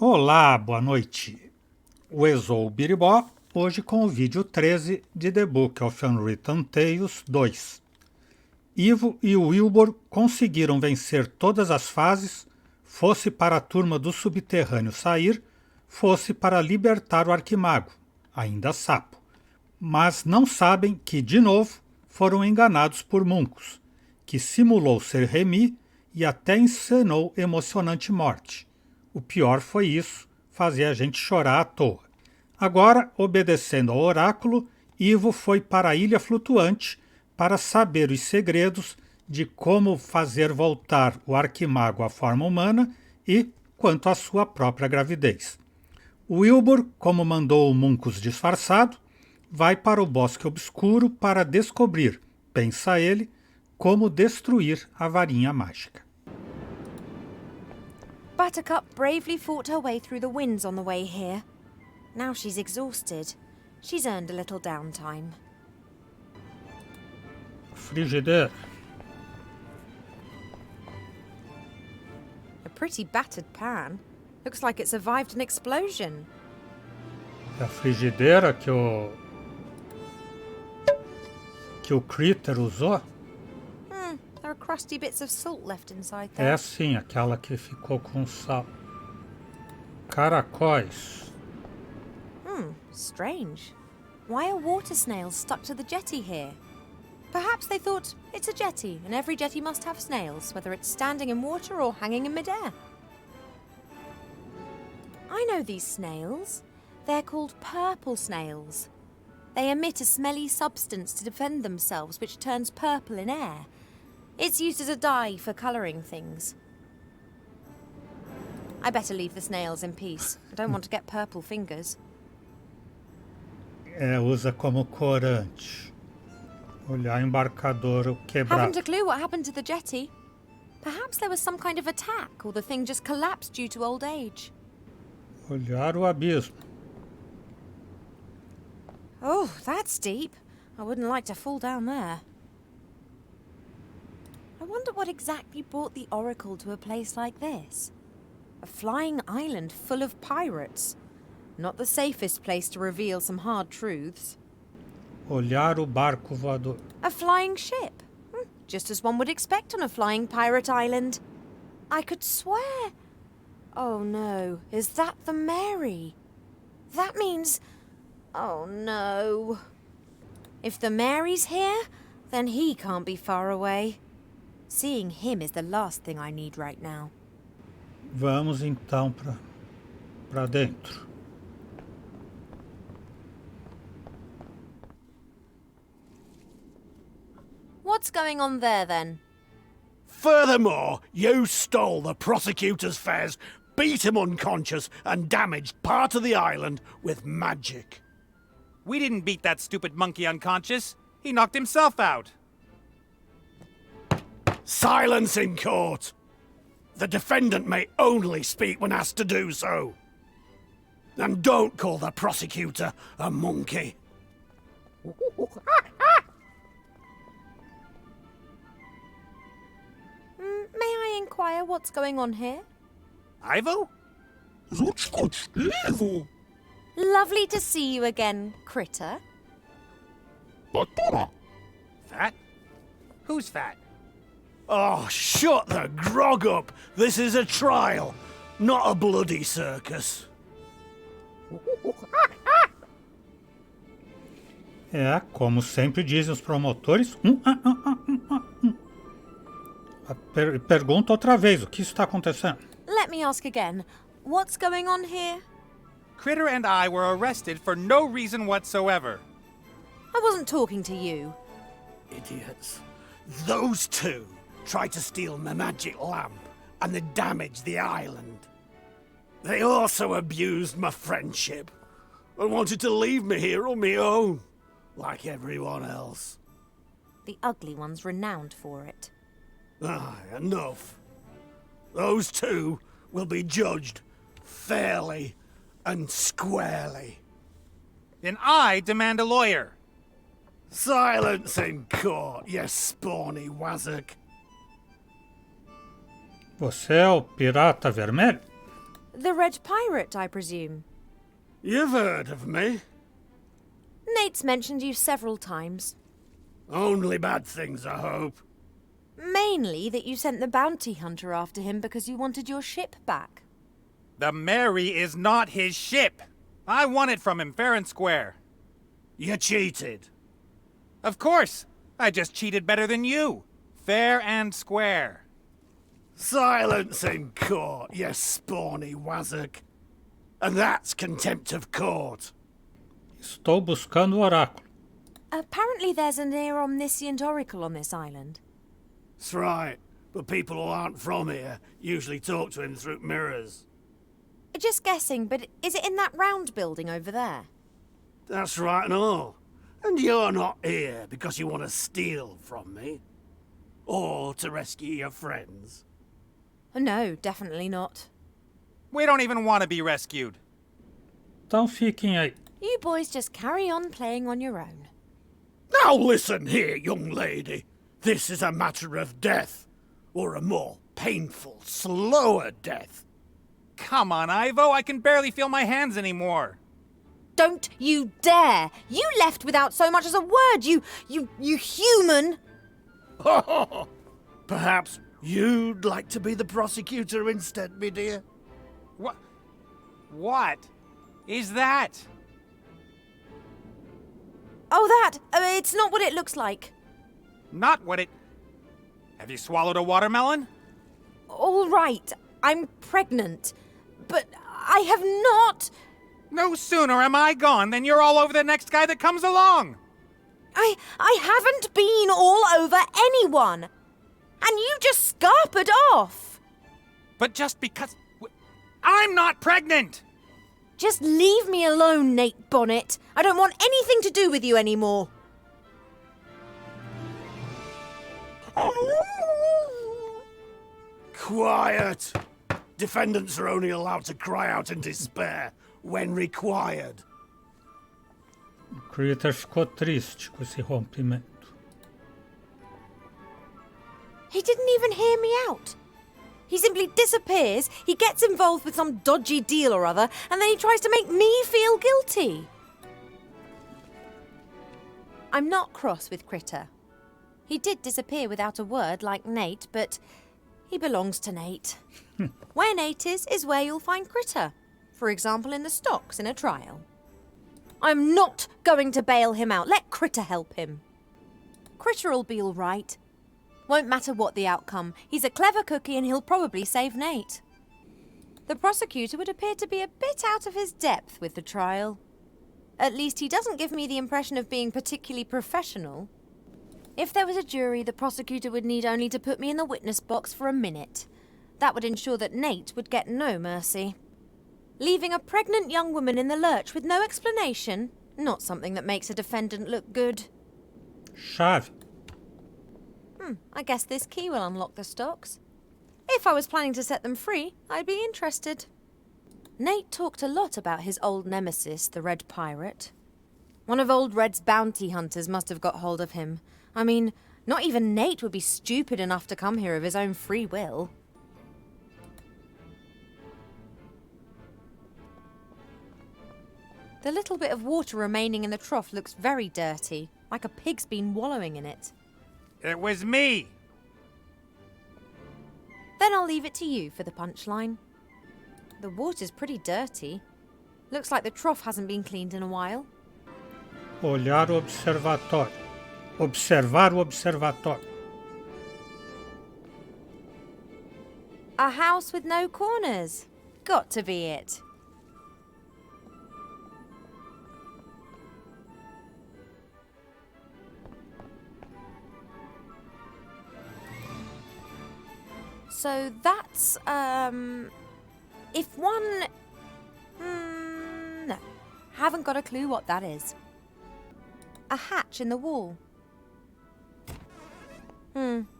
Olá, boa noite. O Exou Biribó, hoje com o vídeo 13 de The Book of Unwritten Tales 2. Ivo e o Wilbur conseguiram vencer todas as fases, fosse para a turma do subterrâneo sair, fosse para libertar o arquimago, ainda sapo. Mas não sabem que, de novo, foram enganados por Muncus, que simulou ser Remy e até encenou emocionante morte. O pior foi isso, fazer a gente chorar à toa. Agora, obedecendo ao oráculo, Ivo foi para a ilha flutuante para saber os segredos de como fazer voltar o arquimago à forma humana e quanto à sua própria gravidez. Wilbur, como mandou o Muncus disfarçado, vai para o bosque obscuro para descobrir, pensa ele, como destruir a varinha mágica. Buttercup bravely fought her way through the winds on the way here. Now she's exhausted. She's earned a little downtime. Frigideira. A pretty battered pan. Looks like it survived an explosion. É a frigideira que o Critter usou? There are crusty bits of salt left inside É there. sim, aquela que ficou com sal. Caracóis. Strange. Why are water snails stuck to the jetty here? Perhaps they thought it's a jetty and every jetty must have snails, whether it's standing in water or hanging in midair. I know these snails. They're called purple snails. They emit a smelly substance to defend themselves which turns purple in air. It's used as a dye for colouring things. I better leave the snails in peace. I don't want to get purple fingers. Usa como corante. Olhar embarcador quebrado. Haven't a clue what happened to the jetty. Perhaps there was some kind of attack or the thing just collapsed due to old age. Olhar o abismo. Oh, that's deep. I wouldn't like to fall down there. I wonder what exactly brought the Oracle to a place like this. A flying island full of pirates. Not the safest place to reveal some hard truths. Olhar o barco voador. A flying ship. Just as one would expect on a flying pirate island. I could swear... Oh no, is that the Mary? That means... Oh no. If the Mary's here, then he can't be far away. Seeing him is the last thing I need right now. Vamos então para dentro. What's going on there then? Furthermore, you stole the prosecutor's fares, beat him unconscious, and damaged part of the island with magic. We didn't beat that stupid monkey unconscious. He knocked himself out. Silence in court! The defendant may only speak when asked to do so. And don't call the prosecutor a monkey. May I inquire what's going on here? Ivo? Lovely to see you again, Critter. Fat? Who's fat? Oh, shut the grog up! This is a trial, not a bloody circus. Como sempre dizem os promotores, Pergunta outra vez, o que está acontecendo? Let me ask again. What's going on here? Critter and I were arrested for no reason whatsoever. I wasn't talking to you. Idiots. Those two tried to steal my magic lamp and they damaged the island. They also abused my friendship and wanted to leave me here on my own, like everyone else. The ugly one's renowned for it. Enough. Those two will be judged fairly and squarely. Then I demand a lawyer. Silence in court, you spawny wazzock. Você é o pirata vermelho? The Red Pirate, I presume. You've heard of me. Nate's mentioned you several times. Only bad things, I hope. Mainly that you sent the bounty hunter after him because you wanted your ship back. The Mary is not his ship. I won it from him fair and square. You cheated. Of course. I just cheated better than you. Fair and square. Silence in court, you spawny wazzock. And that's contempt of court. Estou buscando o oráculo. Apparently there's a near omniscient oracle on this island. That's right, but people who aren't from here usually talk to him through mirrors. Just guessing, but is it in that round building over there? That's right and all. And you're not here because you want to steal from me. Or to rescue your friends. No, definitely not. We don't even want to be rescued. Então fiquem aí. You boys just carry on playing on your own. Now listen here, young lady. This is a matter of death. Or a more painful, slower death. Come on, Ivo. I can barely feel my hands anymore. Don't you dare! You left without so much as a word, you human! Perhaps you'd like to be the prosecutor instead, me dear? What is that? Oh, that! It's not what it looks like. Not what it... Have you swallowed a watermelon? All right, I'm pregnant. But I have not... No sooner am I gone than you're all over the next guy that comes along. I haven't been all over anyone. And you just scarpered off. But just because... I'm not pregnant! Just leave me alone, Nate Bonnet. I don't want anything to do with you anymore. Quiet! Defendants are only allowed to cry out in despair when required. O Critter ficou triste com esse rompimento. He didn't even hear me out. He simply disappears, he gets involved with some dodgy deal or other, and then he tries to make me feel guilty. I'm not cross with Critter. He did disappear without a word like Nate, but he belongs to Nate. Where Nate is where you'll find Critter. For example, in the stocks in a trial. I'm not going to bail him out. Let Critter help him. Critter'll be all right. Won't matter what the outcome. He's a clever cookie and he'll probably save Nate. The prosecutor would appear to be a bit out of his depth with the trial. At least he doesn't give me the impression of being particularly professional. If there was a jury, the prosecutor would need only to put me in the witness box for a minute. That would ensure that Nate would get no mercy. Leaving a pregnant young woman in the lurch with no explanation, not something that makes a defendant look good. Chave. I guess this key will unlock the stocks. If I was planning to set them free, I'd be interested. Nate talked a lot about his old nemesis, the Red Pirate. One of Old Red's bounty hunters must have got hold of him. I mean, not even Nate would be stupid enough to come here of his own free will. The little bit of water remaining in the trough looks very dirty, like a pig's been wallowing in it. It was me. Then I'll leave it to you for the punchline. The water's pretty dirty. Looks like the trough hasn't been cleaned in a while. Olhar o observatório. Observar o observatório. A house with no corners. Got to be it. So that's, if one... no. Haven't got a clue what that is. A hatch in the wall.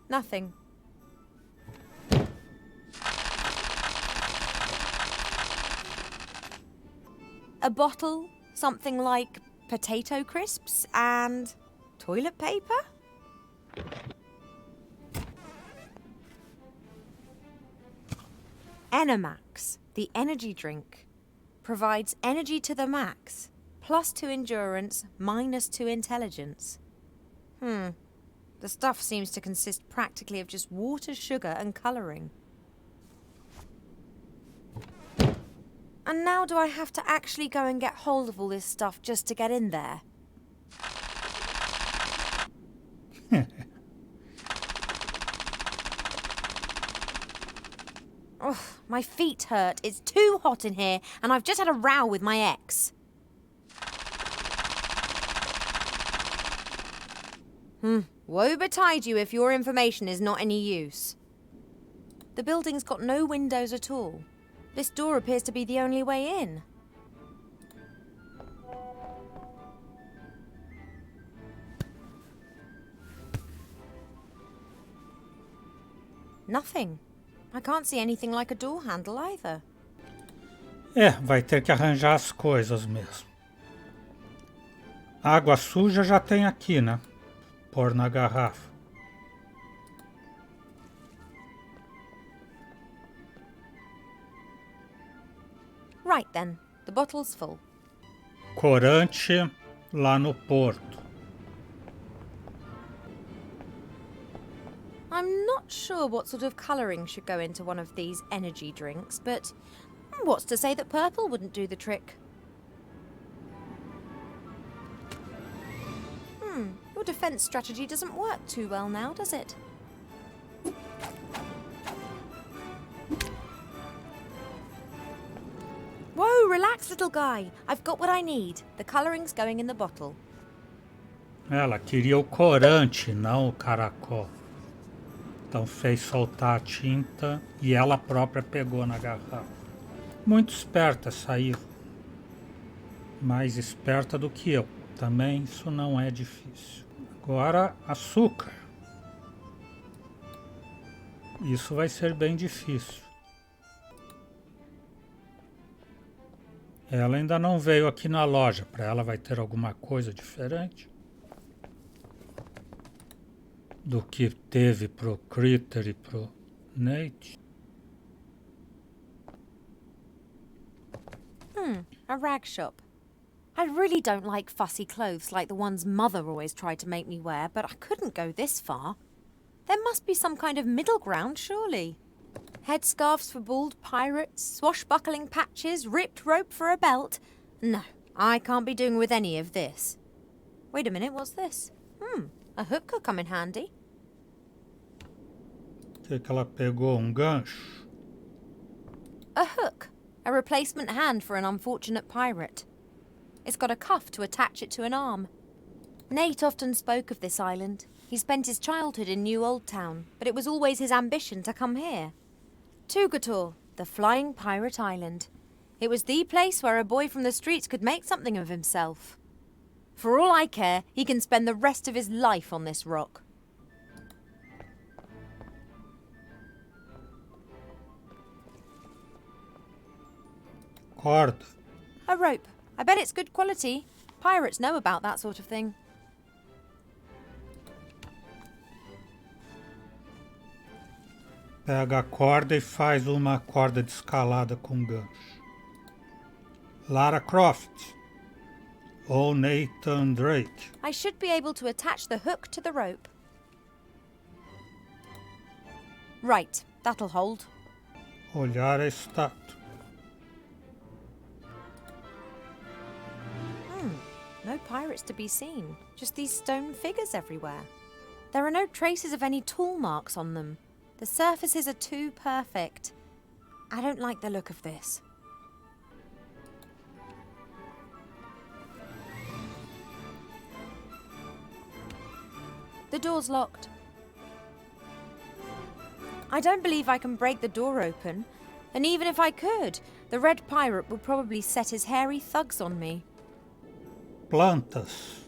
Nothing. A bottle, something like potato crisps and toilet paper? Enemax, the energy drink. Provides energy to the max. +2 endurance, -2 intelligence. The stuff seems to consist practically of just water, sugar and colouring. And now do I have to actually go and get hold of all this stuff just to get in there? Ugh, my feet hurt. It's too hot in here, and I've just had a row with my ex. Woe betide you if your information is not any use. The building's got no windows at all. This door appears to be the only way in. Nothing. I can't see anything like a door handle either. Vai ter que arranjar as coisas mesmo. Água suja já tem aqui, né? Pôr na garrafa. Right then, the bottle's full. Corante lá no porto. I'm not sure what sort of colouring should go into one of these energy drinks, but what's to say that purple wouldn't do the trick? Your defence strategy doesn't work too well now, does it? Whoa, relax, little guy. I've got what I need. The colouring's going in the bottle. Ela queria o corante, não o caracol. Então fez soltar a tinta e ela própria pegou na garrafa. Muito esperta essa Ivo. Mais esperta do que eu. Também isso não é difícil. Agora, açúcar. Isso vai ser bem difícil. Ela ainda não veio aqui na loja. Para ela vai ter alguma coisa diferente do que teve pro Critter e pro Nate. A rag shop. I really don't like fussy clothes like the ones Mother always tried to make me wear, but I couldn't go this far. There must be some kind of middle ground, surely. Headscarves for bald pirates, swashbuckling patches, ripped rope for a belt. No, I can't be doing with any of this. Wait a minute, what's this? A hook could come in handy. Que ela pegou gancho. A hook. A replacement hand for an unfortunate pirate. It's got a cuff to attach it to an arm. Nate often spoke of this island. He spent his childhood in New Old Town, but it was always his ambition to come here. Tugator, the flying pirate island. It was the place where a boy from the streets could make something of himself. For all I care, he can spend the rest of his life on this rock. Corda. A rope. I bet it's good quality. Pirates know about that sort of thing. Pega a corda e faz uma corda de escalada com gancho. Lara Croft ou Nathan Drake. I should be able to attach the hook to the rope. Right, that'll hold. Olhar a estátua. No pirates to be seen, just these stone figures everywhere. There are no traces of any tool marks on them. The surfaces are too perfect. I don't like the look of this. The door's locked. I don't believe I can break the door open, and even if I could, the red pirate would probably set his hairy thugs on me. Plantas.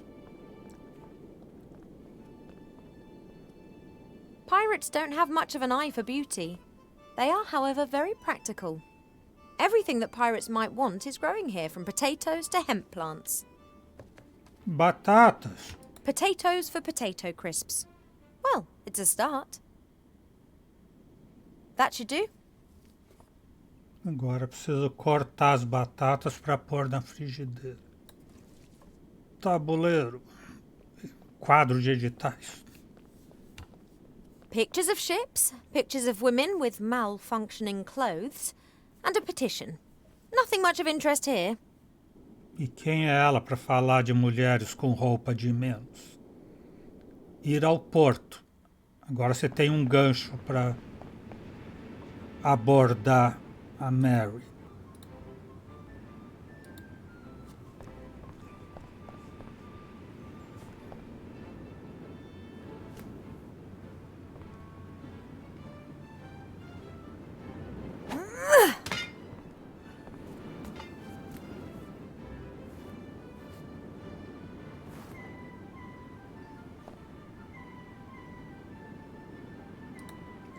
Pirates don't have much of an eye for beauty. They are, however, very practical. Everything that pirates might want is growing here, from potatoes to hemp plants. Batatas. Potatoes for potato crisps. Well, it's a start. That should do. Agora preciso cortar as batatas para pôr na frigideira. Tabuleiro. Quadro de editais. Pictures of ships, pictures of women with malfunctioning clothes, and a petition. Nothing much of interest here. E quem é ela para falar de mulheres com roupa de menos? Ir ao porto. Agora você tem um gancho para abordar a Mary.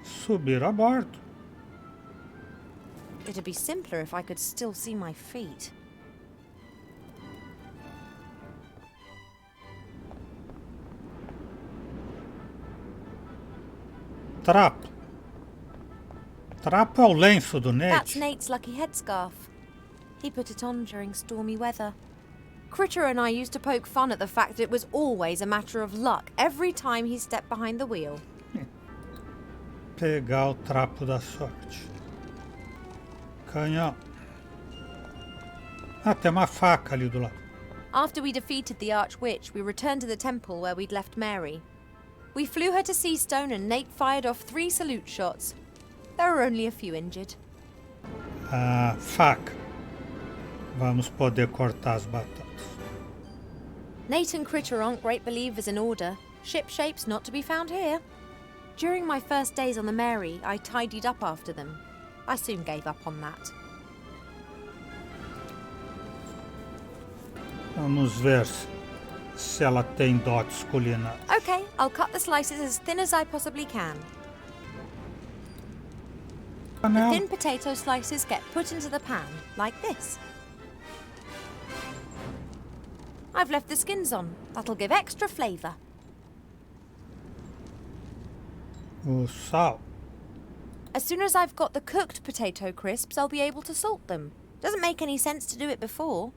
Subir a bordo. It'd be simpler if I could still see my feet. Trapo. Trapo é o lenço do That's Nate. Nate's lucky headscarf. He put it on during stormy weather. Critter and I used to poke fun at the fact that it was always a matter of luck every time he stepped behind the wheel. Pegar o trapo da sorte. Canhão. Ah, tem uma faca ali do lado. After we defeated the Archwitch, we returned to the temple where we'd left Mary. We flew her to Seastone and Nate fired off 3 salute shots. There were only a few injured. A faca. Vamos poder cortar as batatas. Nate and Critter aren't great believers in order. Ship shapes not to be found here. During my first days on the Mary, I tidied up after them. I soon gave up on that. Vamos ver se ela tem dotes culinários. Okay, I'll cut the slices as thin as I possibly can. Panela. Thin potato slices get put into the pan, like this. I've left the skins on. That'll give extra flavour. O sal. As soon as I've got the cooked potato crisps, I'll be able to salt them. Doesn't make any sense to do it before.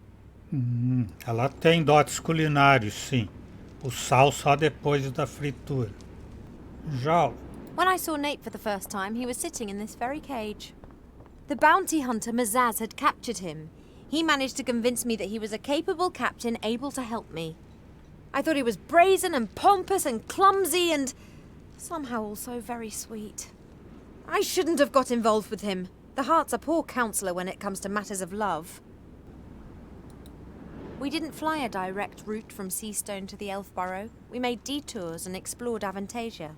Ela tem dotes culinários, sim. O sal só depois da fritura. Já When I saw Nate for the first time, he was sitting in this very cage. The bounty hunter Mazaz had captured him. He managed to convince me that he was a capable captain able to help me. I thought he was brazen and pompous and clumsy and somehow also very sweet. I shouldn't have got involved with him. The heart's a poor counsellor when it comes to matters of love. We didn't fly a direct route from Seastone to the Elf Burrow. We made detours and explored Avantasia.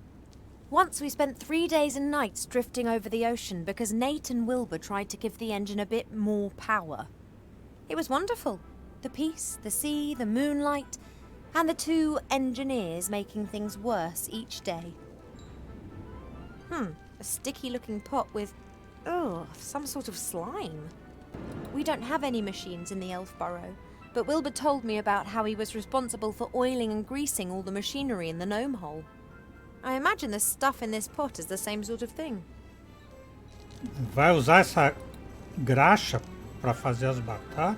Once we spent 3 days and nights drifting over the ocean because Nate and Wilbur tried to give the engine a bit more power. It was wonderful. The peace, the sea, the moonlight, and the 2 engineers making things worse each day. A sticky-looking pot with, some sort of slime. We don't have any machines in the Elf Burrow, but Wilbur told me about how he was responsible for oiling and greasing all the machinery in the gnome hole. I imagine the stuff in this pot is the same sort of thing. vai usar essa graxa para fazer as batatas?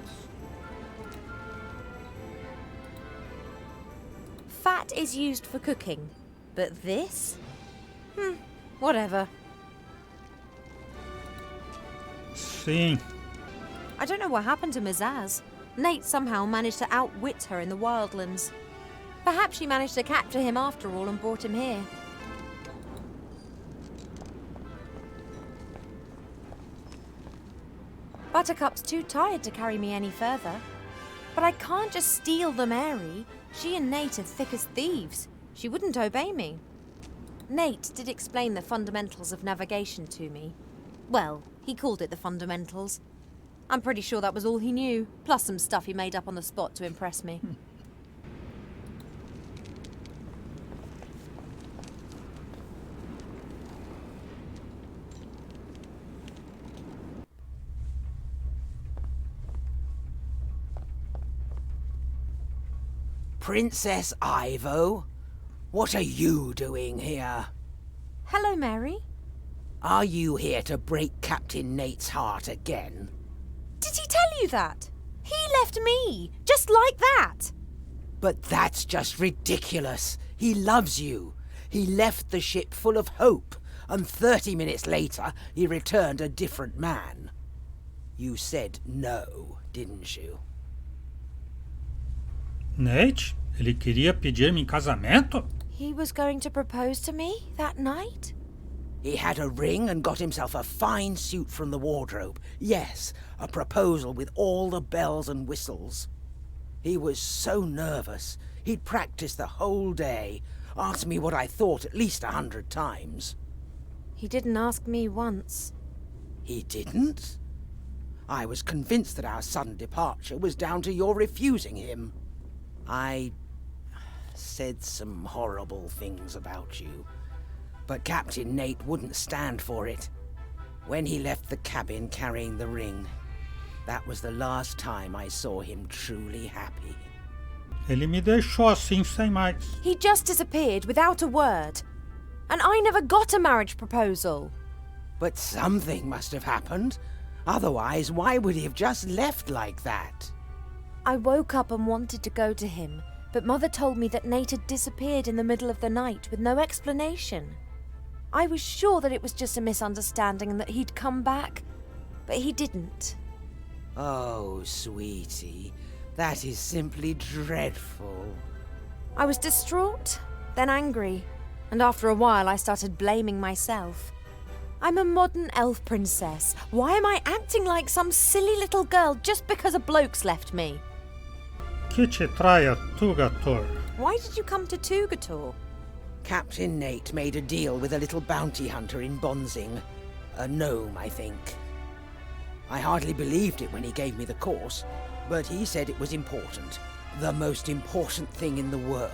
Fat is used for cooking, but this? Whatever. Sim. I don't know what happened to Mazaz. Nate somehow managed to outwit her in the wildlands. Perhaps she managed to capture him after all and brought him here. Buttercup's too tired to carry me any further. But I can't just steal the Mary. She and Nate are thick as thieves. She wouldn't obey me. Nate did explain the fundamentals of navigation to me. Well, he called it the fundamentals. I'm pretty sure that was all he knew, plus some stuff he made up on the spot to impress me. Princess Ivo, what are you doing here? Hello, Mary. Are you here to break Captain Nate's heart again? Did he tell you that? He left me, just like that. But that's just ridiculous. He loves you. He left the ship full of hope, and 30 minutes later, he returned a different man. You said no, didn't you? Nate? Ele queria pedir-me em casamento? He was going to propose to me that night? He had a ring and got himself a fine suit from the wardrobe. Yes, a proposal with all the bells and whistles. He was so nervous. He'd practiced the whole day, asked me what I thought at least 100 times. He didn't ask me once. He didn't? I was convinced that our sudden departure was down to your refusing him. I said some horrible things about you, but Captain Nate wouldn't stand for it. When he left the cabin carrying the ring, that was the last time I saw him truly happy. Ele me deixou assim sem mais. He just disappeared without a word. And I never got a marriage proposal. But something must have happened. Otherwise, why would he have just left like that? I woke up and wanted to go to him, but Mother told me that Nate had disappeared in the middle of the night with no explanation. I was sure that it was just a misunderstanding and that he'd come back, but he didn't. Oh, sweetie, that is simply dreadful. I was distraught, then angry, and after a while I started blaming myself. I'm a modern elf princess. Why am I acting like some silly little girl just because a bloke's left me? Que te traia tu, Gator? Why did you come to Tugator? Captain Nate made a deal with a little bounty hunter in Bonzing. A gnome, I think. I hardly believed it when he gave me the course, but he said it was important. The most important thing in the world.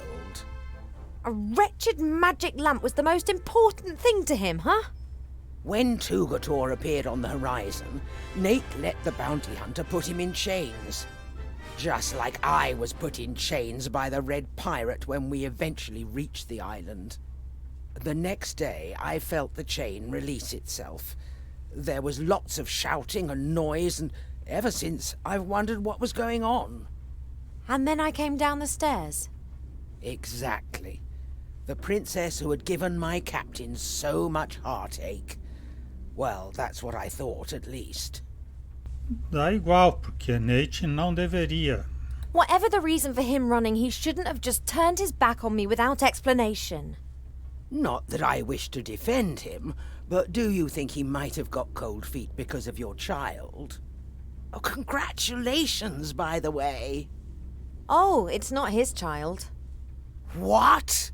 A wretched magic lamp was the most important thing to him, huh? When Tugator appeared on the horizon, Nate let the bounty hunter put him in chains. Just like I was put in chains by the Red Pirate when we eventually reached the island. The next day, I felt the chain release itself. There was lots of shouting and noise, and ever since, I've wondered what was going on. And then I came down the stairs. Exactly. The princess who had given my captain so much heartache. Well, that's what I thought, at least. Dá igual, porque Nate não deveria. Whatever the reason for him running, he shouldn't have just turned his back on me without explanation. Not that I wish to defend him, but do you think he might have got cold feet because of your child? Oh, congratulations, by the way. Oh, it's not his child. What?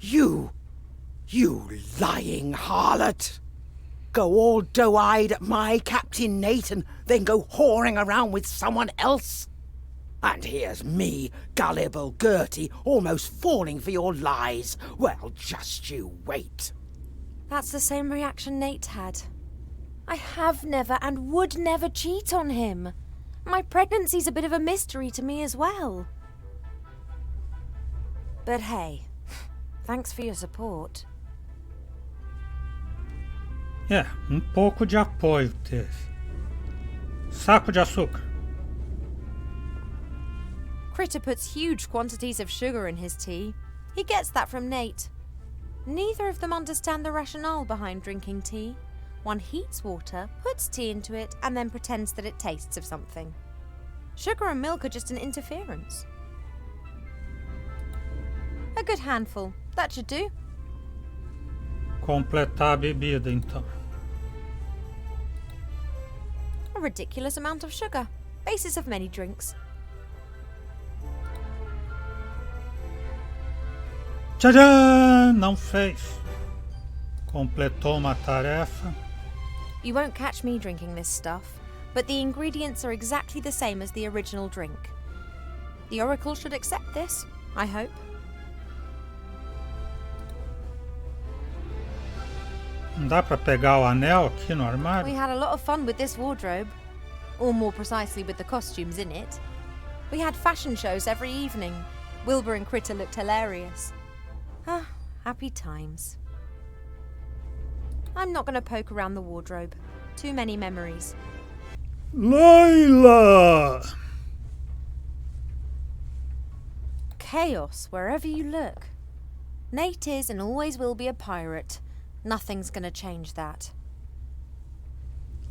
You lying harlot! Go all doe-eyed at my Captain Nate and then go whoring around with someone else? And here's me, gullible Gertie, almost falling for your lies. Well, just you wait. That's the same reaction Nate had. I have never and would never cheat on him. My pregnancy's a bit of a mystery to me as well. But hey, thanks for your support. Pouco de apoio teve. Saco de açúcar. Critter puts huge quantities of sugar in his tea. He gets that from Nate. Neither of them understand the rationale behind drinking tea. One heats water, puts tea into it, and then pretends that it tastes of something. Sugar and milk are just an interference. A good handful. That should do. Completar a bebida, então. A ridiculous amount of sugar. Basis of many drinks. Tcharam! Não fez. Completou uma tarefa. You won't catch me drinking this stuff, but the ingredients are exactly the same as the original drink. The Oracle should accept this, I hope. Não dá pra pegar o anel aqui no We armário? had a lot of fun with this wardrobe, or more precisely with the costumes in it. We had fashion shows every evening. Wilbur and Critter looked hilarious. Ah, happy times. I'm not going to poke around the wardrobe. Too many memories. Layla! Chaos wherever you look. Nate is and always will be a pirate. Nothing's going to change that.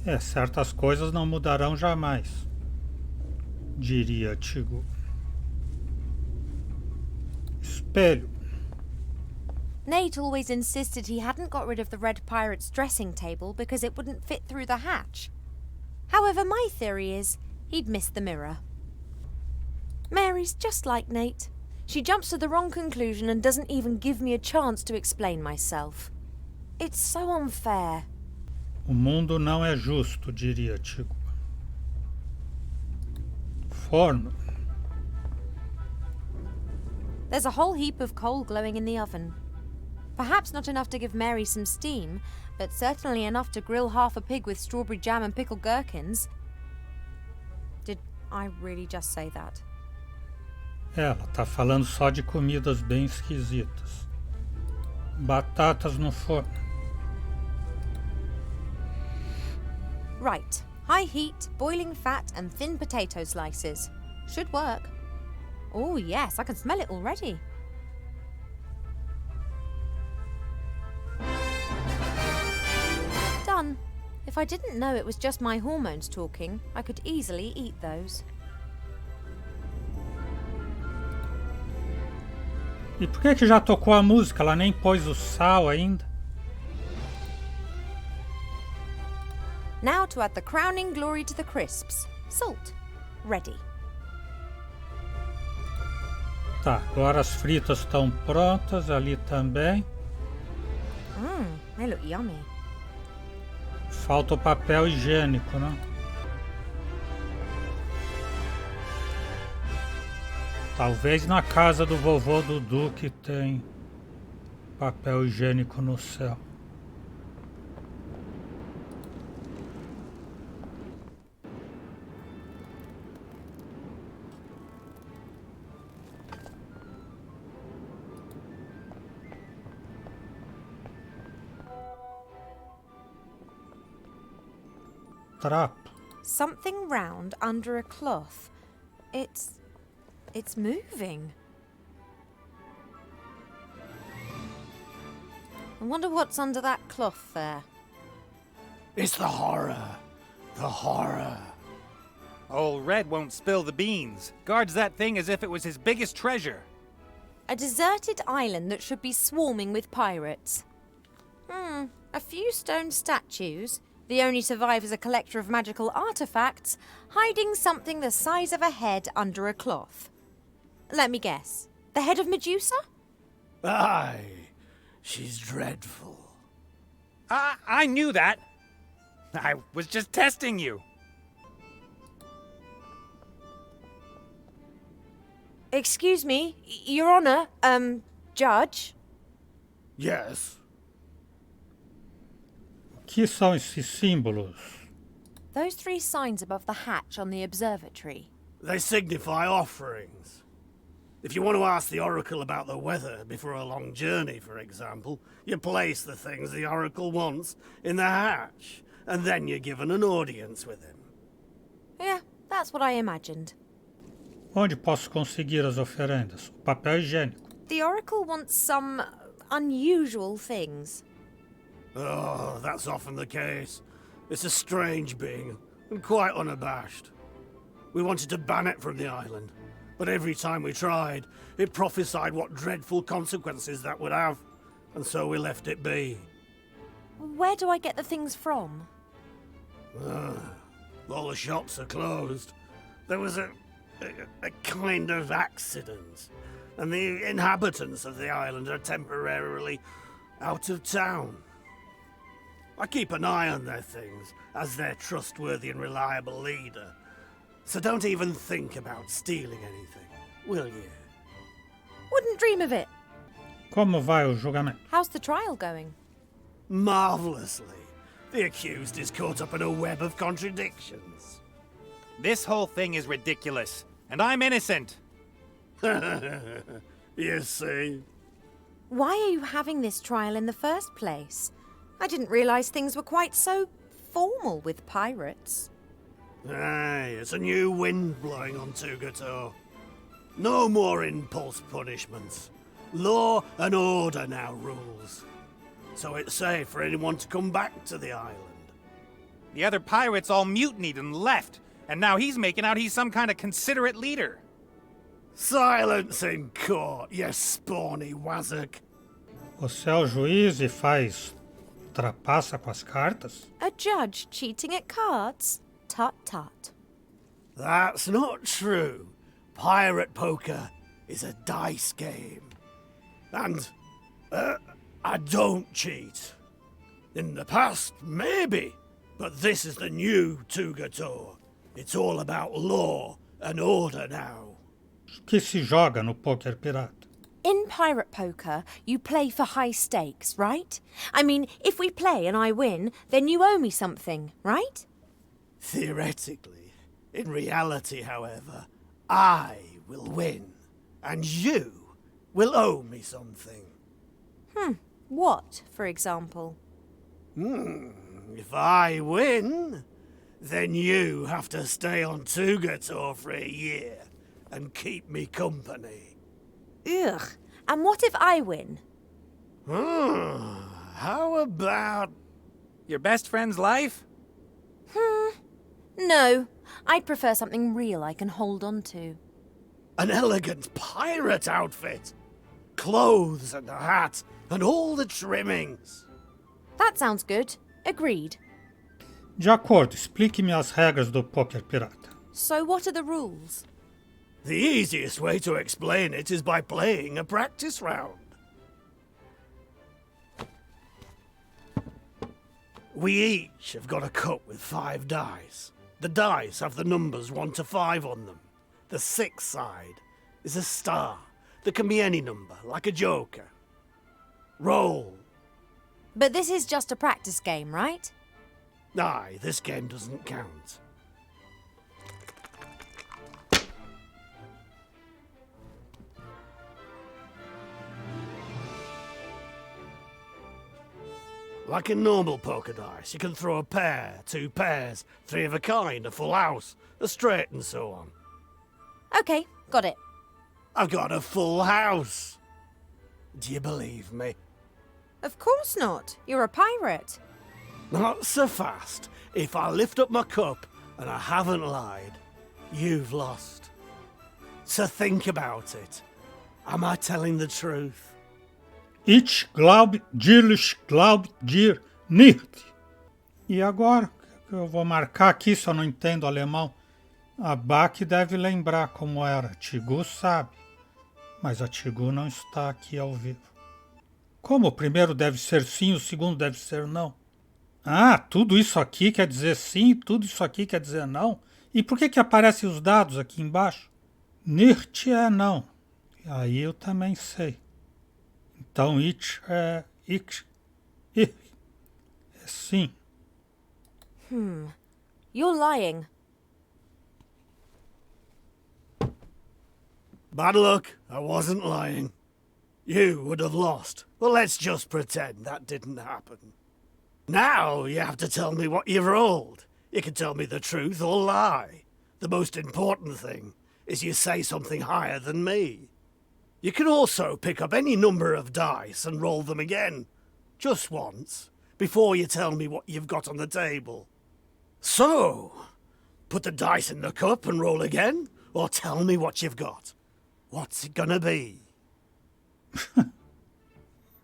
Certas coisas não mudarão jamais, diria Tigo. Espelho. Nate always insisted he hadn't got rid of the Red Pirate's dressing table because it wouldn't fit through the hatch. However, my theory is he'd missed the mirror. Mary's just like Nate. She jumps to the wrong conclusion and doesn't even give me a chance to explain myself. It's so unfair. O mundo não é justo, diria Tigo. Forno. There's a whole heap of coal glowing in the oven. Perhaps not enough to give Mary some steam, but certainly enough to grill half a pig with strawberry jam and pickled gherkins. Did I really just say that? Ela tá falando só de comidas bem esquisitas. Batatas no forno. Right. High heat, boiling fat, and thin potato slices. Should work. Oh yes, I can smell it already. Done. If I didn't know it was just my hormones talking, I could easily eat those. E por que já tocou a música? Ela nem pôs o sal ainda. Now to add the crowning glory to the crisps. Salt. Ready. Tá, agora as fritas estão prontas, ali também. They look yummy. Falta o papel higiênico, né? Talvez na casa do vovô Dudu que tem papel higiênico no céu. Trapo. Something round under a cloth. It's moving. I wonder what's under that cloth there. It's the horror. The horror. Old Red won't spill the beans. Guards that thing as if it was his biggest treasure. A deserted island that should be swarming with pirates. A few stone statues. The only survivor's a collector of magical artifacts, hiding something the size of a head under a cloth. Let me guess. The head of Medusa? Aye. She's dreadful. I knew that. I was just testing you. Excuse me, Your Honor, Judge? Yes. O que são esses símbolos? Those three signs above the hatch on the observatory. They signify offerings. If you want to ask the Oracle about the weather before a long journey, for example, you place the things the Oracle wants in the hatch, and then you're given an audience with him. Yeah, that's what I imagined. Onde posso conseguir as oferendas? O papel higiênico. The Oracle wants some unusual things. Oh, that's often the case. It's a strange being, and quite unabashed. We wanted to ban it from the island, but every time we tried, it prophesied what dreadful consequences that would have, and so we left it be. Where do I get the things from? All the shops are closed. There was a kind of accident, and the inhabitants of the island are temporarily out of town. I keep an eye on their things as their trustworthy and reliable leader, so don't even think about stealing anything, will you? Wouldn't dream of it. Como vai o julgamento? How's the trial going? Marvelously. The accused is caught up in a web of contradictions. This whole thing is ridiculous, and I'm innocent. You see? Why are you having this trial in the first place? I didn't realise things were quite so formal with pirates. Aye, it's a new wind blowing on Tugator. No more impulse punishments. Law and order now rules. So it's safe for anyone to come back to the island. The other pirates all mutinied and left, and now he's making out he's some kind of considerate leader. Silence in court, you spawny wazzock. Você é o juiz e trapaça com as cartas? A judge cheating at cards? Tut tut. That's not true. Pirate poker is a dice game. And, I don't cheat. In the past, maybe. But this is the new Tugator. It's all about law and order now. Que se joga no poker pirata? In pirate poker, you play for high stakes, right? I mean, if we play and I win, then you owe me something, right? Theoretically. In reality, however, I will win. And you will owe me something. What, for example? If I win, then you have to stay on Tugator for a year and keep me company. Ugh. And what if I win? How about... Your best friend's life? No. I'd prefer something real I can hold on to. an elegant pirate outfit? Clothes and a hat and all the trimmings. That sounds good. Agreed. De acordo, explique-me as regras do poker pirata. So what are the rules? The easiest way to explain it is by playing a practice round. We each have got a cup with 5 dice. The dice have the numbers 1 to 5 on them. The 6th side is a star that can be any number, like a joker. Roll. But this is just a practice game, right? Aye, this game doesn't count. Like in normal poker dice, you can throw a pair, 2 pairs, 3 of a kind, a full house, a straight and so on. Okay, got it. I've got a full house. Do you believe me? Of course not. You're a pirate. Not so fast. If I lift up my cup and I haven't lied, you've lost. So think about it. Am I telling the truth? Ich glaub dir nicht. E agora, eu vou marcar aqui, se eu não entendo alemão. A Bach deve lembrar como era. Tigu sabe. Mas a Tigu não está aqui ao vivo. Como o primeiro deve ser sim, o segundo deve ser não? Ah, tudo isso aqui quer dizer sim, tudo isso aqui quer dizer não? E por que aparecem os dados aqui embaixo? Nicht é não. E aí eu também sei. Então, ich é ich. É sim. You're lying. Bad luck. I wasn't lying. You would have lost. Well, let's just pretend that didn't happen. Now you have to tell me what you've rolled. You can tell me the truth or lie. The most important thing is you say something higher than me. You can also pick up any number of dice and roll them again, just once, before you tell me what you've got on the table. So, put the dice in the cup and roll again, or tell me what you've got. What's it gonna be?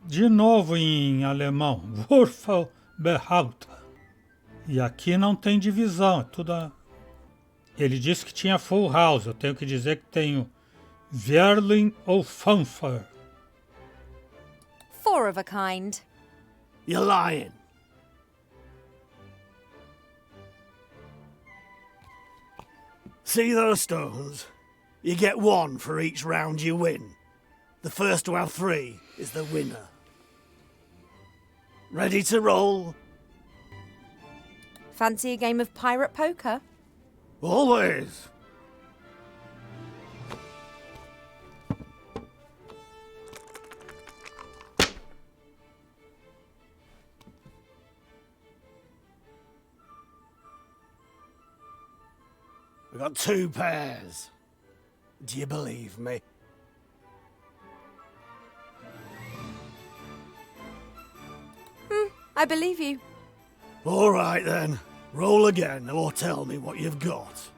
De novo em alemão. Würfelbehalte. E aqui não tem divisão, é tudo... Ele disse que tinha full house, eu tenho que dizer que tenho Verling ou Fanfare. 4 of a kind. You're lying. See those stones? You get 1 for each round you win. The first to have 3 is the winner. Ready to roll? Fancy a game of pirate poker? Always. got 2 pairs. Do you believe me? I believe you. All right then. Roll again or tell me what you've got.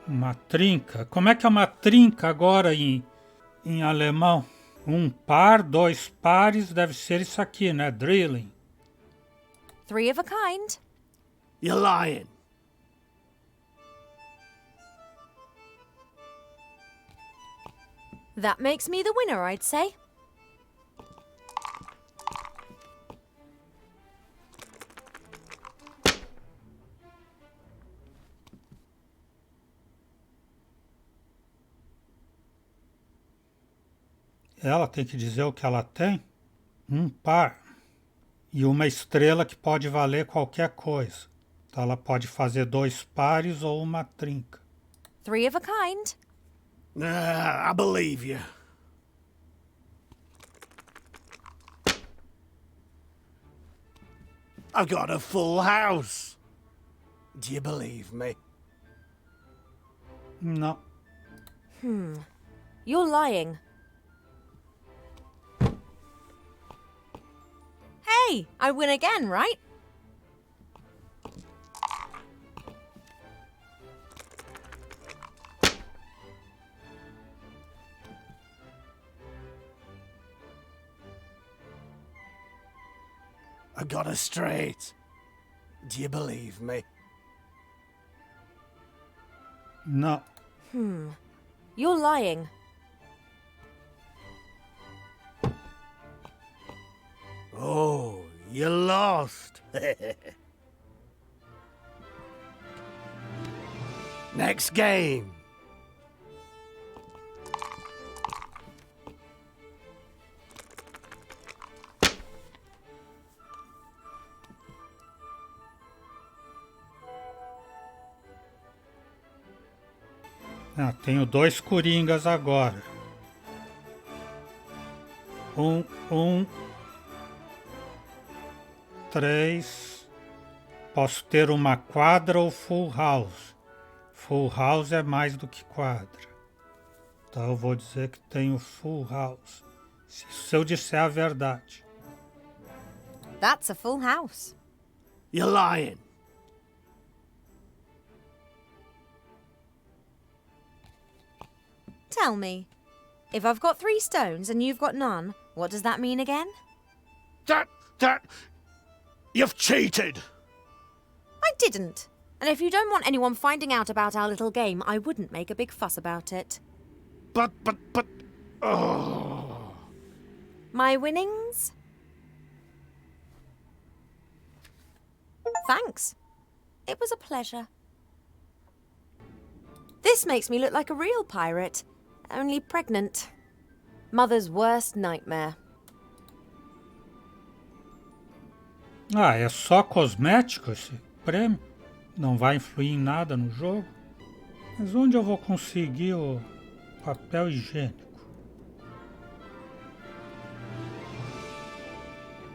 Uma trinca. Como é que é uma trinca agora em alemão? Um par, 2 pares, deve ser isso aqui, né? Drilling. 3 of a kind. You're lying. That makes me the winner, I'd say. Ela tem que dizer o que ela tem. Um par. E uma estrela que pode valer qualquer coisa. Então ela pode fazer 2 pares ou uma trinca. 3 of a kind. I believe you. I've got a full house. Do you believe me? Não. You're lying. Hey, I win again, right? I got her straight. Do you believe me? Não. You're lying. Oh, you lost. Next game. Ah, tenho 2 coringas agora. 3. Posso ter uma quadra ou full house. Full house é mais do que quadra. Então eu vou dizer que tenho full house. Se eu disser a verdade. That's a full house. You're lying. Tell me, if I've got 3 stones and you've got none, what does that mean again? You've cheated. I didn't. And if you don't want anyone finding out about our little game, I wouldn't make a big fuss about it. But, oh. My winnings? Thanks. It was a pleasure. This makes me look like a real pirate, only pregnant. Mother's worst nightmare. Ah, é só cosmético esse prêmio? Não vai influir em nada no jogo? Mas onde eu vou conseguir o papel higiênico?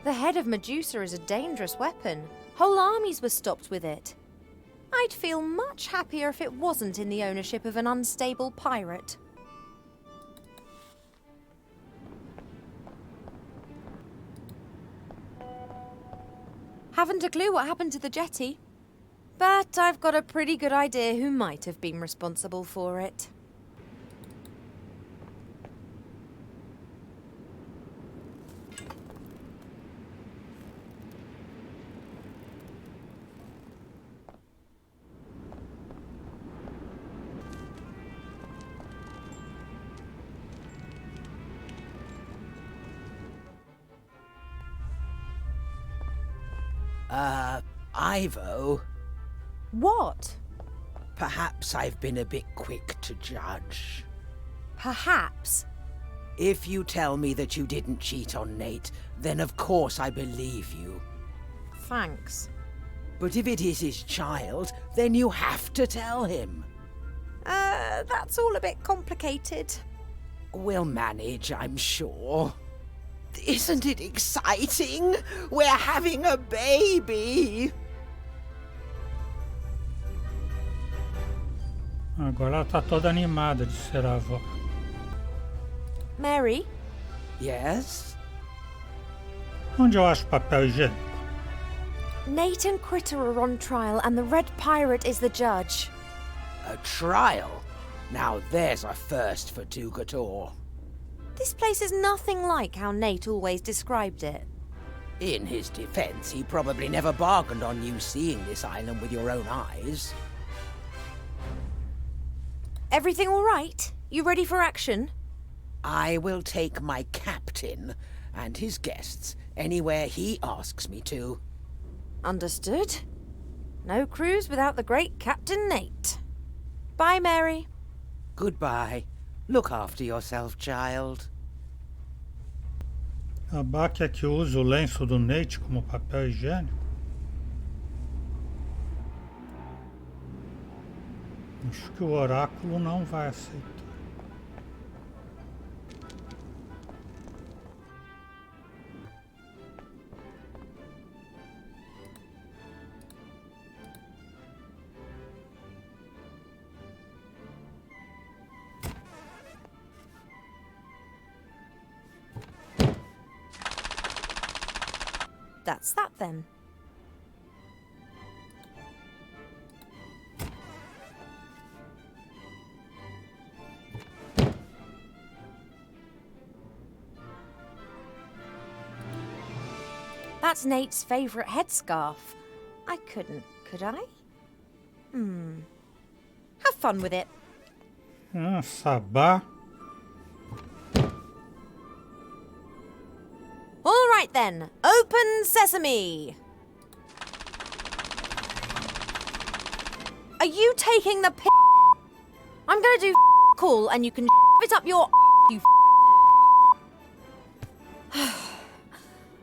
The head of Medusa is a dangerous weapon. Whole armies were stopped with it. I'd feel much happier if it wasn't in the ownership of an unstable pirate. Haven't a clue what happened to the jetty, but I've got a pretty good idea who might have been responsible for it. Ivo, What? perhaps I've been a bit quick to judge. Perhaps. If you tell me that you didn't cheat on Nate, then of course I believe you. Thanks. But if it is his child, then you have to tell him. That's all a bit complicated. We'll manage, I'm sure. Isn't it exciting? We're having a baby! Agora ela tá toda animada de ser a avó. Mary? Yes? Onde eu acho papel higiênico? Nate and Critter are on trial and the Red Pirate is the judge. A trial? Now there's a first for Dugator. This place is nothing like how Nate always described it. In his defense, he probably never bargained on you seeing this island with your own eyes. Everything all right? You ready for action? I will take my captain and his guests anywhere he asks me to. Understood. No cruise without the great Captain Nate. Bye, Mary. Goodbye. Look after yourself, child. A Bá quer que eu use o lenço do Nate como papel higiênico? Acho que o oráculo não vai aceitar. That's that then. That's Nate's favourite headscarf. I couldn't, could I? Have fun with it. Sabá. All right then, open sesame. Are you taking the piss? I'm gonna do call and you can it up your you.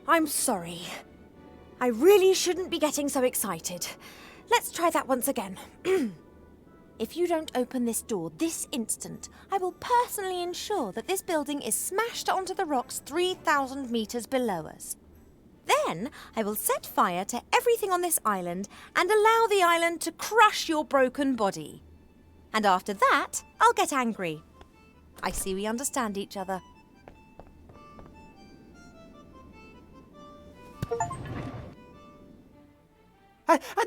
I'm sorry. I really shouldn't be getting so excited. Let's try that once again. If you don't open this door this instant, I will personally ensure that this building is smashed onto the rocks 3,000 meters below us. Then I will set fire to everything on this island and allow the island to crush your broken body. And after that, I'll get angry. I see we understand each other.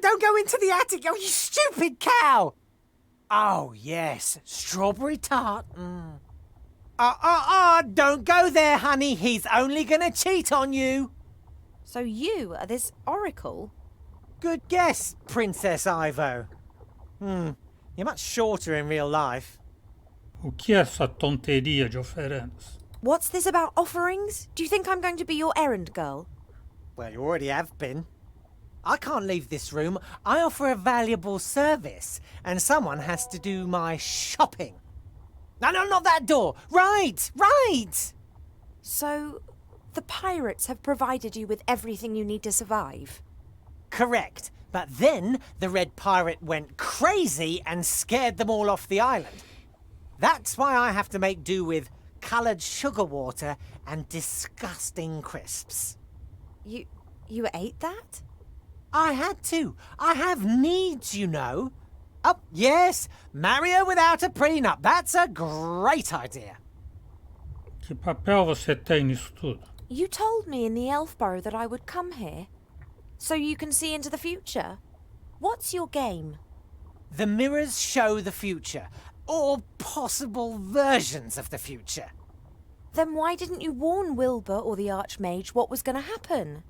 Don't go into the attic, oh, you stupid cow! Oh, yes, strawberry tart. Don't go there, honey. He's only gonna cheat on you. So you are this oracle? Good guess, Princess Ivo. You're much shorter in real life. O que é essa tonteria de oferendas? What's this about offerings? Do you think I'm going to be your errand girl? Well, you already have been. I can't leave this room. I offer a valuable service, and someone has to do my shopping. No, not that door. Right. So, the pirates have provided you with everything you need to survive? Correct. But then the Red Pirate went crazy and scared them all off the island. That's why I have to make do with coloured sugar water and disgusting crisps. You ate that? I had to. I have needs, you know. Oh, yes, marry her without a prenup. That's a great idea. Que papel você tem nisso tudo? You told me in the elf burrow that I would come here. So you can see into the future. What's your game? The mirrors show the future, or possible versions of the future. Then why didn't you warn Wilbur or the Archmage what was going to happen?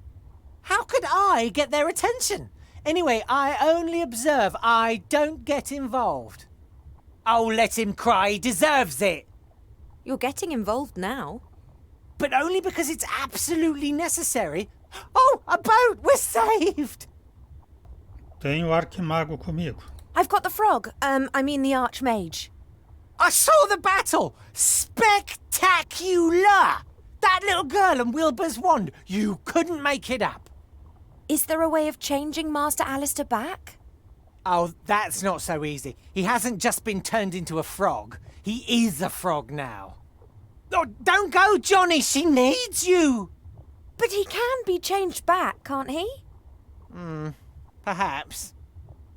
How could I get their attention? Anyway, I only observe. I don't get involved. Oh, let him cry. He deserves it. You're getting involved now. But only because it's absolutely necessary. Oh, a boat! We're saved! Tenho o arquimago comigo. I've got the frog. I mean the Archmage. I saw the battle! Spectacular! That little girl and Wilbur's wand. You couldn't make it up. Is there a way of changing Master Alistair back? Oh, that's not so easy. He hasn't just been turned into a frog. He is a frog now. Oh, don't go, Johnny. She needs you. But he can be changed back, can't he? Perhaps.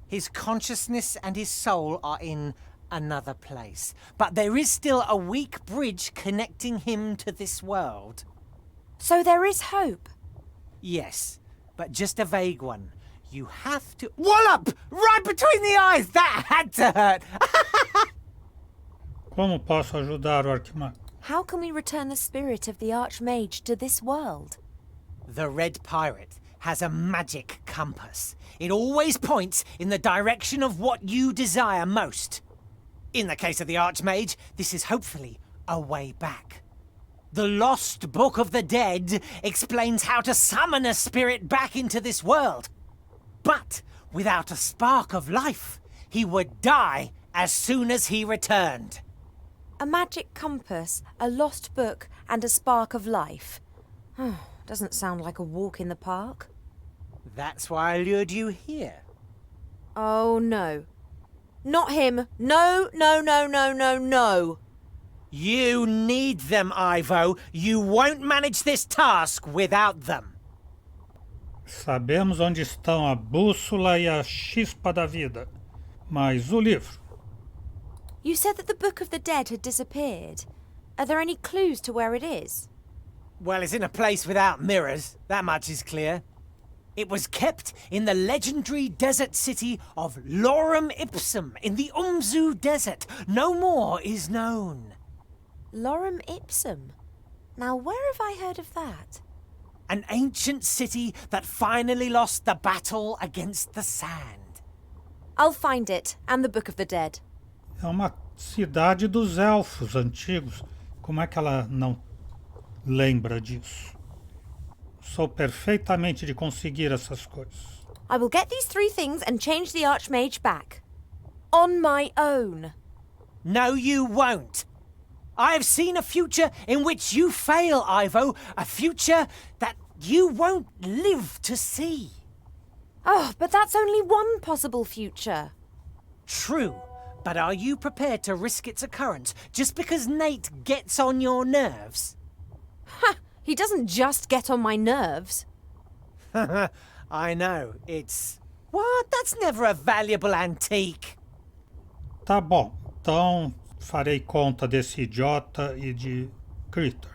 His consciousness and his soul are in another place. But there is still a weak bridge connecting him to this world. So there is hope. Yes, but just a vague one. You have to... Wallop! Right between the eyes! That had to hurt! Como posso ajudar o arquimago? How can we return the spirit of the Archmage to this world? The Red Pirate has a magic compass. It always points in the direction of what you desire most. In the case of the Archmage, this is hopefully a way back. The lost Book of the Dead explains how to summon a spirit back into this world. But without a spark of life, he would die as soon as he returned. A magic compass, a lost book, and a spark of life. Doesn't sound like a walk in the park. That's why I lured you here. Oh, no. Not him. No, no, no, no, no, no. You need them, Ivo. You won't manage this task without them. Sabemos onde estão a bússola e a chispa da vida. Mas o livro? You said that the Book of the Dead had disappeared. Are there any clues to where it is? Well, it's in a place without mirrors. That much is clear. It was kept in the legendary desert city of Lorem Ipsum in the Umzu Desert. No more is known. Lorem Ipsum? Now, where have I heard of that? An ancient city that finally lost the battle against the sand. I'll find it, and the Book of the Dead. É uma cidade dos elfos antigos. Como é que ela não lembra disso? Sou perfeitamente de conseguir essas coisas. I will get these 3 things and change the Archmage back. On my own. No, you won't. I have seen a future in which you fail, Ivo. A future that you won't live to see. Oh, but that's only one possible future. True, but are you prepared to risk its occurrence just because Nate gets on your nerves? Ha! He doesn't just get on my nerves. I know, it's... What? That's never a valuable antique. Tá bom, então farei conta desse idiota e de Critter.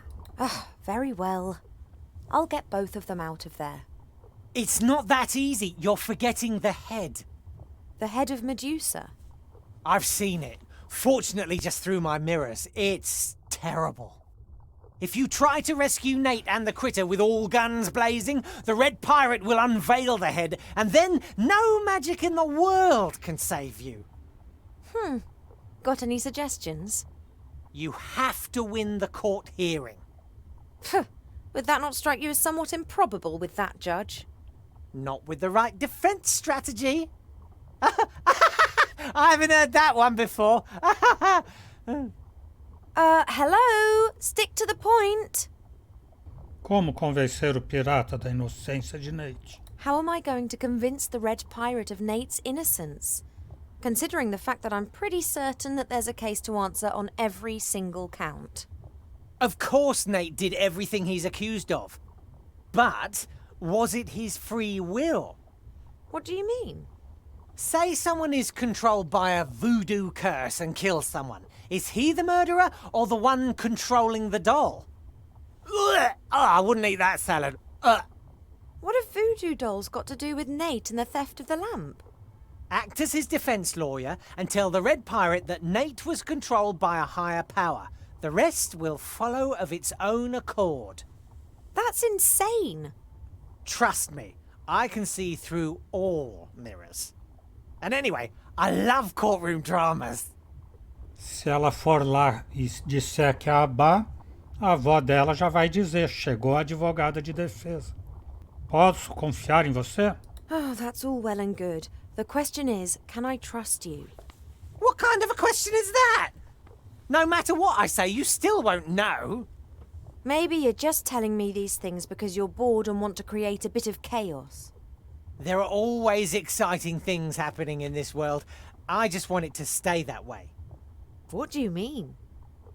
Very well. I'll get both of them out of there. It's not that easy. You're forgetting the head. The head of Medusa. I've seen it. Fortunately, just through my mirrors. It's terrible. If you try to rescue Nate and the critter with all guns blazing, the Red Pirate will unveil the head, and then no magic in the world can save you. Got any suggestions? You have to win the court hearing. Would that not strike you as somewhat improbable with that judge? Not with the right defense strategy. I haven't heard that one before. Hello? Stick to the point. Como convencer o pirata da inocência de Nate? How am I going to convince the Red Pirate of Nate's innocence? Considering the fact that I'm pretty certain that there's a case to answer on every single count. Of course Nate did everything he's accused of. But was it his free will? What do you mean? Say someone is controlled by a voodoo curse and kills someone. Is he the murderer or the one controlling the doll? Ugh! Oh, I wouldn't eat that salad. What have voodoo dolls got to do with Nate and the theft of the lamp? Act as his defense lawyer and tell the Red Pirate that Nate was controlled by a higher power. The rest will follow of its own accord. That's insane. Trust me, I can see through all mirrors. And anyway, I love courtroom dramas. Se ela for lá e disser que é a Abá, a avó dela já vai dizer: chegou a advogada de defesa. Posso confiar em você? Oh, that's all well and good. The question is, can I trust you? What kind of a question is that? No matter what I say, you still won't know. Maybe you're just telling me these things because you're bored and want to create a bit of chaos. There are always exciting things happening in this world. I just want it to stay that way. What do you mean?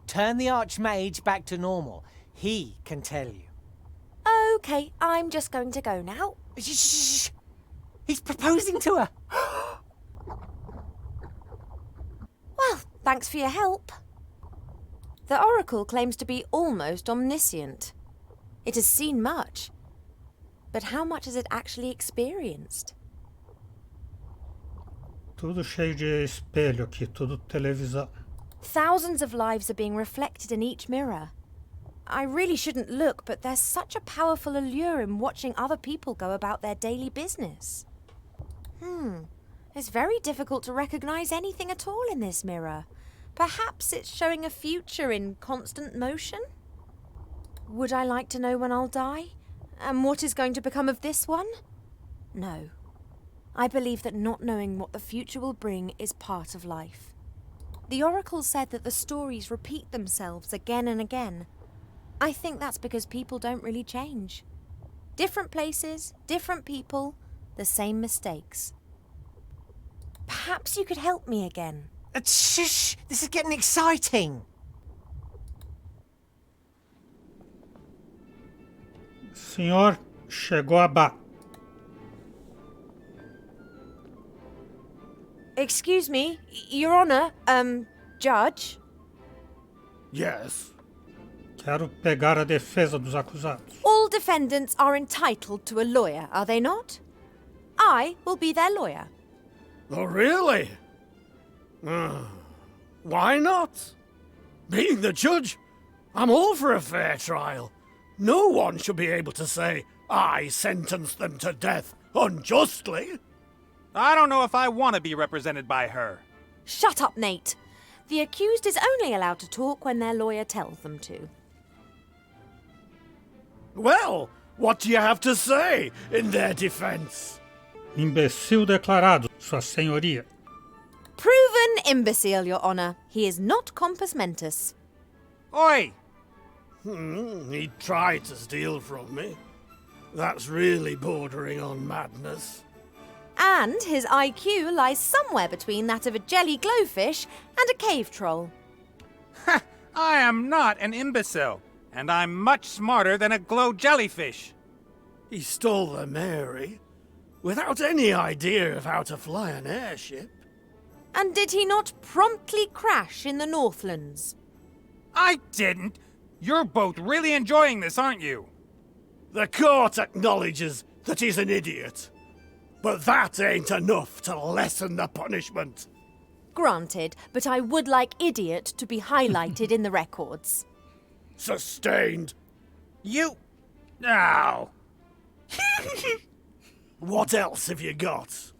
Turn the Archmage back to normal. He can tell you. Okay, I'm just going to go now. Shh! He's proposing to her. Well, Thanks for your help. The Oracle claims to be almost omniscient. It has seen much. But how much has it actually experienced? Tudo cheio de espelho aqui, tudo televisão. Thousands of lives are being reflected in each mirror. I really shouldn't look, but there's such a powerful allure in watching other people go about their daily business. It's very difficult to recognize anything at all in this mirror. Perhaps it's showing a future in constant motion? Would I like to know when I'll die? And what is going to become of this one? No. I believe that not knowing what the future will bring is part of life. The Oracle said that the stories repeat themselves again and again. I think that's because people don't really change. Different places, different people, the same mistakes. Perhaps you could help me again. Shush! This is getting exciting. Senhor, chegou a ba... Excuse me, Your Honor, Judge? Yes. Quero pegar a defesa dos acusados. All defendants are entitled to a lawyer, are they not? I will be their lawyer. Oh, really? Why not? Being the judge, I'm all for a fair trial. No one should be able to say, I sentenced them to death unjustly. I don't know if I want to be represented by her. Shut up, Nate. The accused is only allowed to talk when their lawyer tells them to. Well, what do you have to say in their defense? Imbecil declarado, Sua Senhoria. Proven imbecile, Your Honor. He is not compos mentis. Oi! He tried to steal from me. That's really bordering on madness. And his IQ lies somewhere between that of a jelly glowfish and a cave troll. I am not an imbecile, and I'm much smarter than a glow jellyfish. He stole the Mary without any idea of how to fly an airship. And did he not promptly crash in the Northlands? I didn't. You're both really enjoying this, aren't you? The court acknowledges that he's an idiot. But that ain't enough to lessen the punishment. Granted, but I would like idiot to be highlighted in the records. Sustained. You... Ow. What else have you got?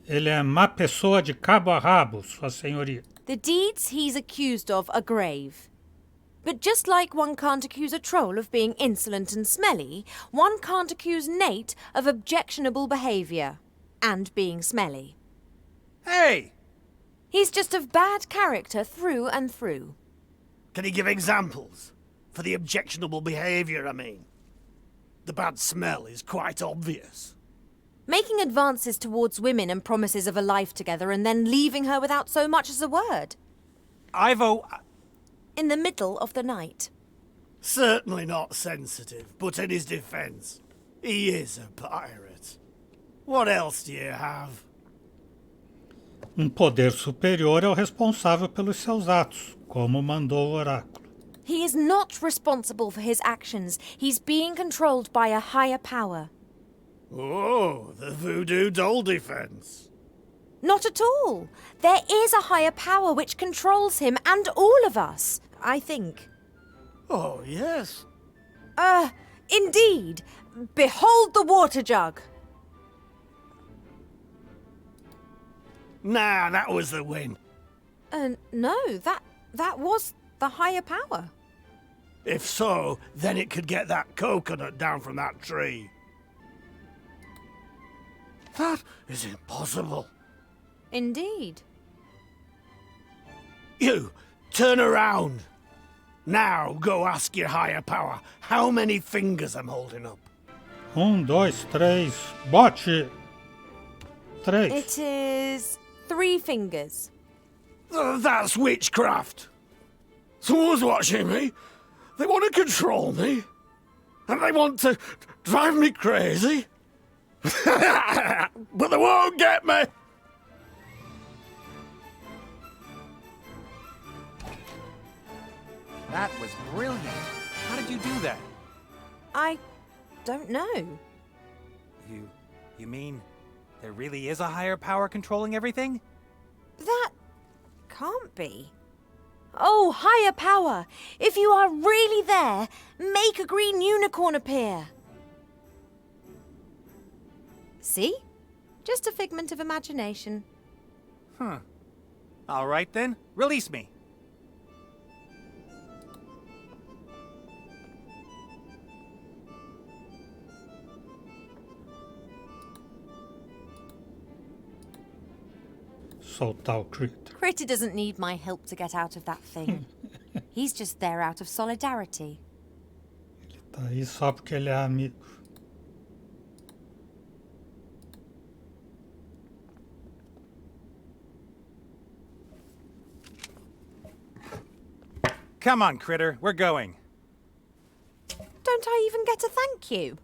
Ele é má pessoa de cabo a rabo, Sua Senhoria. The deeds he's accused of are grave. But just like one can't accuse a troll of being insolent and smelly, one can't accuse Nate of objectionable behaviour and being smelly. Hey! He's just of bad character through and through. Can you give examples? For the objectionable behaviour, I mean. The bad smell is quite obvious. Making advances towards women and promises of a life together and then leaving her without so much as a word. Ivo... In the middle of the night. Certainly not sensitive, but in his defence, he is a pirate. What else do you have? Poder superior é o responsável pelos seus atos, como mandou o oráculo. He is not responsible for his actions. He's being controlled by a higher power. Oh, the voodoo doll defence. Not at all. There is a higher power which controls him and all of us, I think. Oh, yes. Indeed. Behold the water jug. Nah, that was the win. No, that was the higher power. If so, then it could get that coconut down from that tree. That is impossible. Indeed. You, turn around. Now go ask your higher power how many fingers I'm holding up. 1, 2, 3, bote! 3. It is 3 fingers. That's witchcraft. Someone's watching me. They want to control me. And they want to drive me crazy. But they won't get me. That was brilliant. How did you do that? I don't know. You mean there really is a higher power controlling everything? That can't be. Oh, higher power! If you are really there, make a green unicorn appear. See? Just a figment of imagination. Huh. All right then, release me. Soltar o Critter. Critter doesn't need my help to get out of that thing. He's just there out of solidarity. Ele tá aí só porque ele é amigo. Come on, Critter, we're going. Don't I even get a thank you?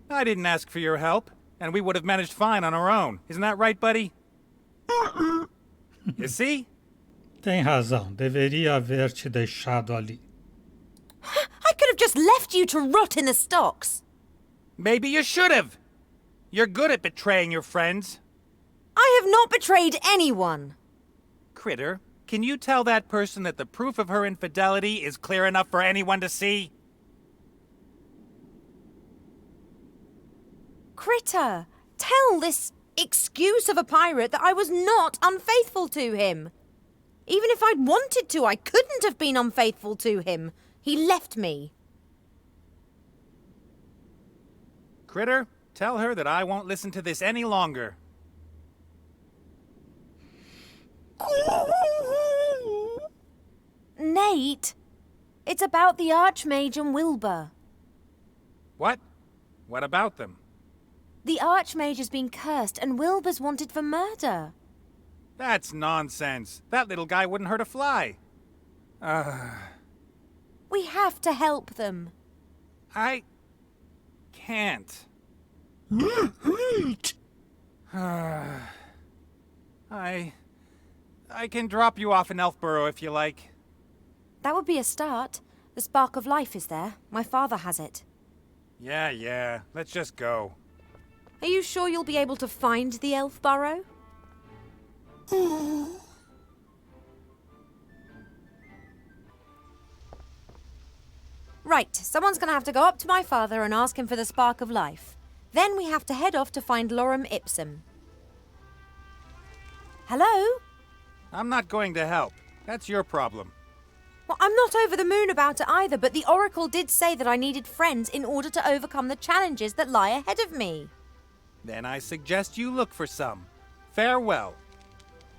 I didn't ask for your help, and we would have managed fine on our own. Isn't that right, buddy? You see? Tem razão, deveria haver te deixado ali. I could have just left you to rot in the stocks. Maybe you should have. You're good at betraying your friends. I have not betrayed anyone. Critter, can you tell that person that the proof of her infidelity is clear enough for anyone to see? Critter, tell this excuse of a pirate that I was not unfaithful to him. Even if I'd wanted to, I couldn't have been unfaithful to him. He left me. Critter, tell her that I won't listen to this any longer. Nate, it's about the Archmage and Wilbur. What? What about them? The Archmage has been cursed and Wilbur's wanted for murder. That's nonsense. That little guy wouldn't hurt a fly. We have to help them. I can't. I can drop you off in Elfborough if you like. That would be a start. The spark of life is there. My father has it. Yeah. Let's just go. Are you sure you'll be able to find the elf burrow? Right, someone's gonna have to go up to my father and ask him for the spark of life. Then we have to head off to find Lorem Ipsum. Hello? I'm not going to help. That's your problem. Well, I'm not over the moon about it either, but the Oracle did say that I needed friends in order to overcome the challenges that lie ahead of me. Then I suggest you look for some. Farewell.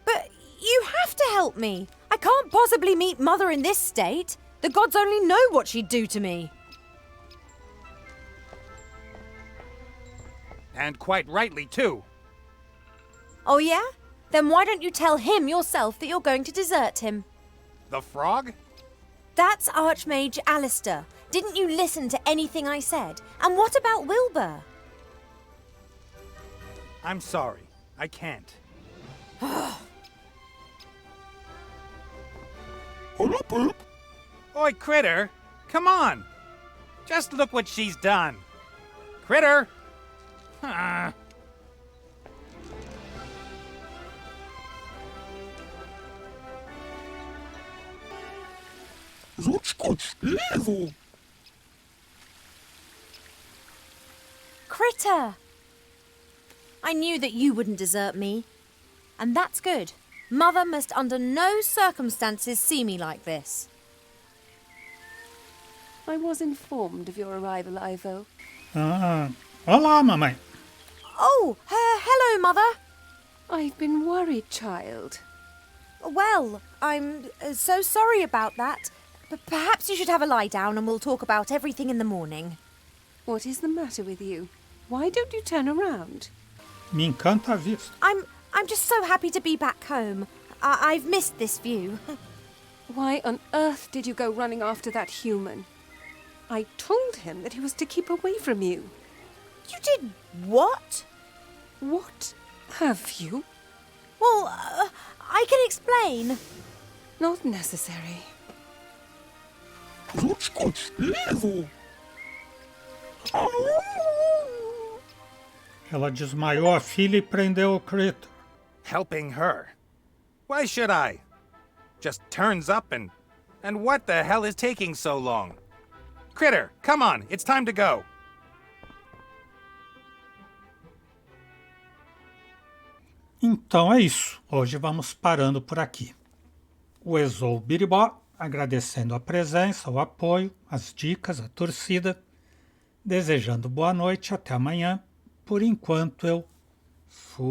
But you have to help me. I can't possibly meet Mother in this state. The gods only know what she'd do to me. And quite rightly, too. Oh, yeah? Then why don't you tell him yourself that you're going to desert him? The frog? That's Archmage Alistair. Didn't you listen to anything I said? And what about Wilbur? I'm sorry. I can't. Oi, Critter! Come on! Just look what she's done. Critter! Critter! I knew that you wouldn't desert me. And that's good. Mother must under no circumstances see me like this. I was informed of your arrival, Ivo. Olá, mamãe. Oh, hello, Mother. I've been worried, child. Well, I'm so sorry about that. But perhaps you should have a lie down and we'll talk about everything in the morning. What is the matter with you? Why don't you turn around? Me encanta a vista. I'm just so happy to be back home. I've missed this view. Why on earth did you go running after that human? I told him that he was to keep away from you. You did what? What have you? Well, I can explain. Not necessary. Ela desmaiou a filha e prendeu o Critter. Helping her? Why should I? Just turns up and what the hell is taking so long? Critter, come on, it's time to go. Então é isso. Hoje vamos parando por aqui. O Exou Biribó, agradecendo a presença, o apoio, as dicas, a torcida, desejando boa noite, até amanhã. Por enquanto eu fui.